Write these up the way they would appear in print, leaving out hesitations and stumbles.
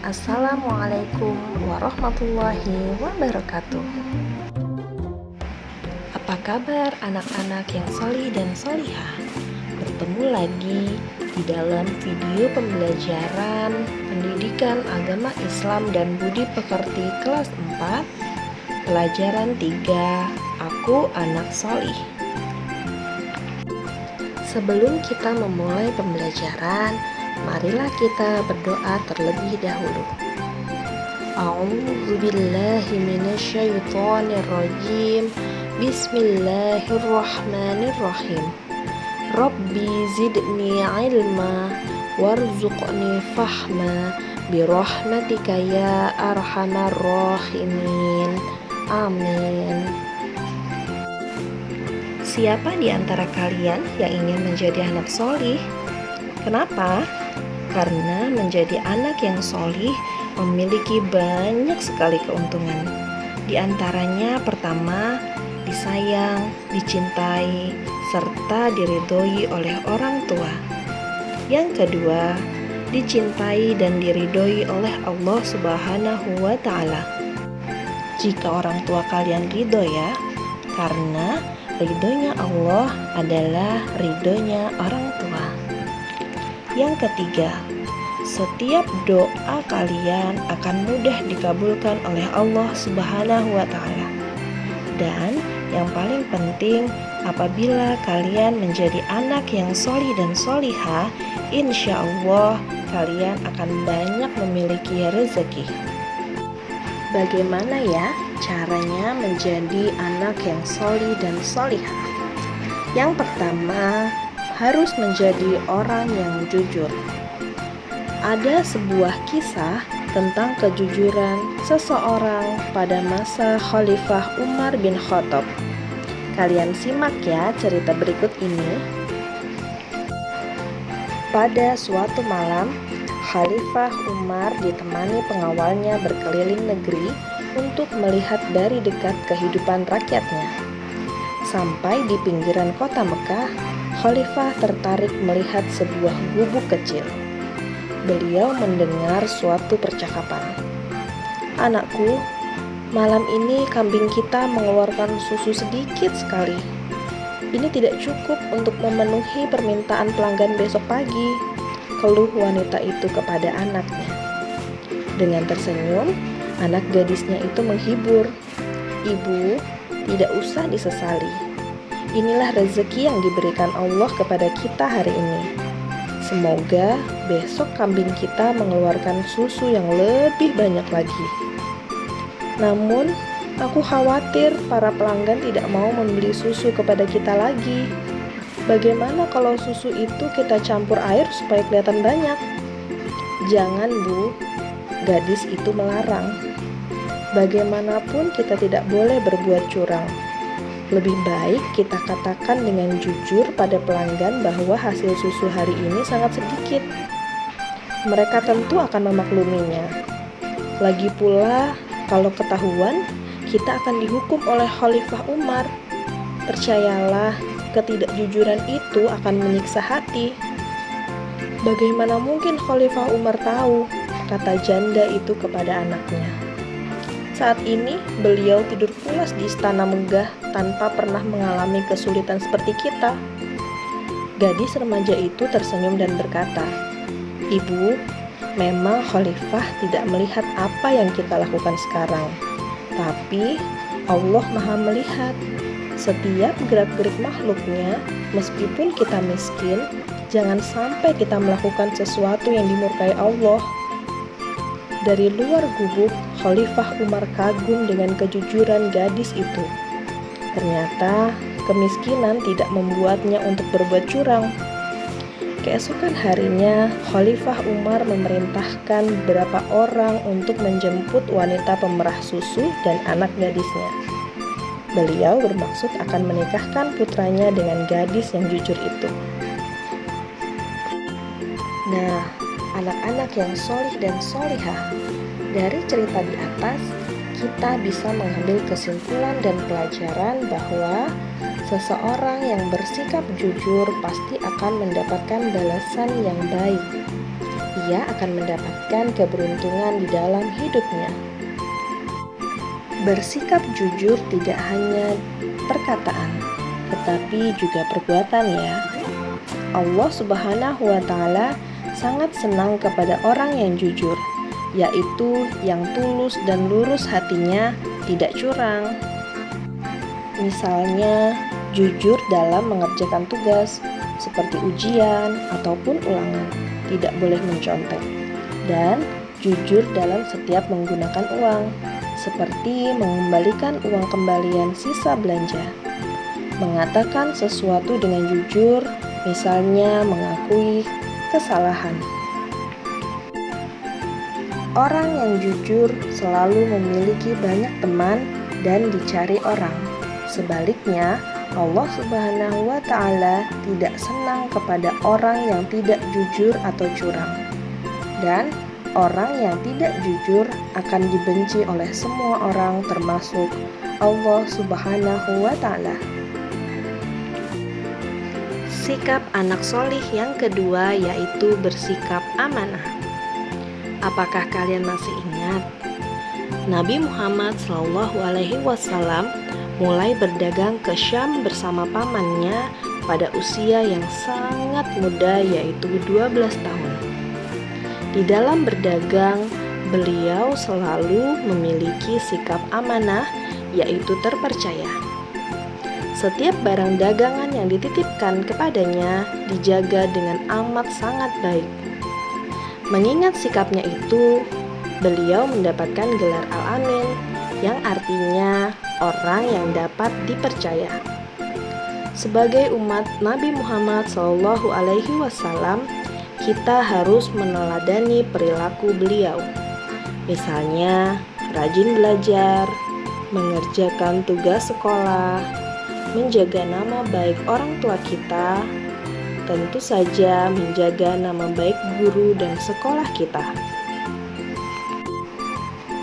Assalamualaikum warahmatullahi wabarakatuh. Apa kabar anak-anak yang solih dan solihah? Bertemu lagi di dalam video pembelajaran pendidikan agama Islam dan budi pekerti kelas 4, pelajaran 3, Aku Anak Solih. Sebelum kita memulai pembelajaran, marilah kita berdoa terlebih dahulu. A'udzubillahi minasyaitonirrajim. Bismillahirrahmanirrahim. Rabbi zidni ilma warzuqni fahma birahmatika ya arhamar rahimin. Amin. Siapa di antara kalian yang ingin menjadi anak solih? Kenapa? Karena menjadi anak yang solih memiliki banyak sekali keuntungan. Di antaranya pertama, disayang, dicintai, serta diridhoi oleh orang tua. Yang kedua, dicintai dan diridhoi oleh Allah Subhanahu wa Ta'ala. Jika orang tua kalian ridho ya, karena ridhonya Allah adalah ridhonya orang tua. Yang ketiga, setiap doa kalian akan mudah dikabulkan oleh Allah Subhanahu wa Ta'ala. Dan yang paling penting, apabila kalian menjadi anak yang solih dan solihah, insya Allah kalian akan banyak memiliki rezeki. Bagaimana ya caranya menjadi anak yang solih dan solihah? Yang pertama, harus menjadi orang yang jujur. Ada sebuah kisah tentang kejujuran seseorang pada masa Khalifah Umar bin Khattab. Kalian simak ya cerita berikut ini. Pada suatu malam, Khalifah Umar ditemani pengawalnya berkeliling negeri untuk melihat dari dekat kehidupan rakyatnya. Sampai di pinggiran kota Mekah, Khalifah tertarik melihat sebuah gubuk kecil. Beliau mendengar suatu percakapan. "Anakku, malam ini kambing kita mengeluarkan susu sedikit sekali. Ini tidak cukup untuk memenuhi permintaan pelanggan besok pagi," keluh wanita itu kepada anaknya. Dengan tersenyum, anak gadisnya itu menghibur. "Ibu, tidak usah disesali. Inilah rezeki yang diberikan Allah kepada kita hari ini. Semoga besok kambing kita mengeluarkan susu yang lebih banyak lagi. Namun, aku khawatir para pelanggan tidak mau membeli susu kepada kita lagi. Bagaimana kalau susu itu kita campur air supaya kelihatan banyak?" "Jangan, Bu," gadis itu melarang. "Bagaimanapun kita tidak boleh berbuat curang. Lebih baik kita katakan dengan jujur pada pelanggan bahwa hasil susu hari ini sangat sedikit. Mereka tentu akan memakluminya. Lagi pula, kalau ketahuan, kita akan dihukum oleh Khalifah Umar. Percayalah, ketidakjujuran itu akan menyiksa hati." "Bagaimana mungkin Khalifah Umar tahu?" kata janda itu kepada anaknya. "Saat ini beliau tidur pulas di istana megah tanpa pernah mengalami kesulitan seperti kita." Gadis remaja itu tersenyum dan berkata, "Ibu, memang Khalifah tidak melihat apa yang kita lakukan sekarang. Tapi Allah Maha melihat setiap gerak-gerik makhluknya. Meskipun kita miskin, jangan sampai kita melakukan sesuatu yang dimurkai Allah." Dari luar gubuk, Khalifah Umar kagum dengan kejujuran gadis itu. Ternyata kemiskinan tidak membuatnya untuk berbuat curang. Keesokan harinya, Khalifah Umar memerintahkan beberapa orang untuk menjemput wanita pemerah susu dan anak gadisnya. Beliau bermaksud akan menikahkan putranya dengan gadis yang jujur itu. Nah, anak-anak yang solih dan solihah, dari cerita di atas kita bisa mengambil kesimpulan dan pelajaran bahwa seseorang yang bersikap jujur pasti akan mendapatkan balasan yang baik, ia akan mendapatkan keberuntungan di dalam hidupnya. Bersikap jujur tidak hanya perkataan, tetapi juga perbuatan ya. Allah Subhanahu wa Ta'ala sangat senang kepada orang yang jujur, yaitu yang tulus dan lurus hatinya, tidak curang. Misalnya, jujur dalam mengerjakan tugas seperti ujian ataupun ulangan, tidak boleh mencontek, dan jujur dalam setiap menggunakan uang, seperti mengembalikan uang kembalian sisa belanja. Mengatakan sesuatu dengan jujur, misalnya mengakui kesalahan. Orang yang jujur selalu memiliki banyak teman dan dicari orang. Sebaliknya, Allah Subhanahu wa Ta'ala tidak senang kepada orang yang tidak jujur atau curang. Dan orang yang tidak jujur akan dibenci oleh semua orang, termasuk Allah Subhanahu wa Ta'ala. Sikap anak solih yang kedua yaitu bersikap amanah. Apakah kalian masih ingat? Nabi Muhammad SAW mulai berdagang ke Syam bersama pamannya pada usia yang sangat muda, yaitu 12 tahun. Di dalam berdagang, beliau selalu memiliki sikap amanah, yaitu terpercaya. Setiap barang dagangan yang dititipkan kepadanya dijaga dengan amat sangat baik. Mengingat sikapnya itu, beliau mendapatkan gelar Al-Amin, yang artinya orang yang dapat dipercaya. Sebagai umat Nabi Muhammad SAW, kita harus meneladani perilaku beliau. Misalnya, rajin belajar, mengerjakan tugas sekolah, menjaga nama baik orang tua kita, tentu saja menjaga nama baik guru dan sekolah kita.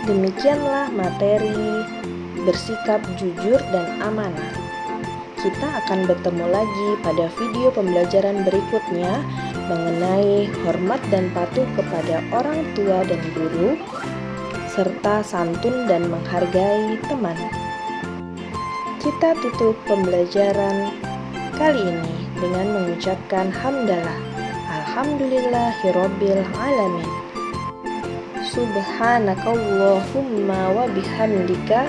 Demikianlah materi bersikap jujur dan amanah. Kita akan bertemu lagi pada video pembelajaran berikutnya mengenai hormat dan patuh kepada orang tua dan guru, serta santun dan menghargai teman. Kita tutup pembelajaran kali ini dengan mengucapkan hamdalah. Alhamdulillahirabbil alamin. Subhanakallahumma wa bihamdika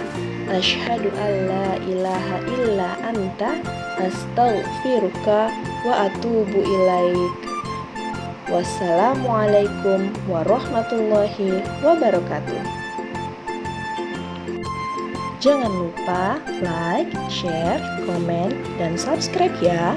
asyhadu an la ilaha illa anta astaghfiruka wa atubu ilaik. Wassalamualaikum warahmatullahi wabarakatuh. Jangan lupa like, share, komen, dan subscribe ya.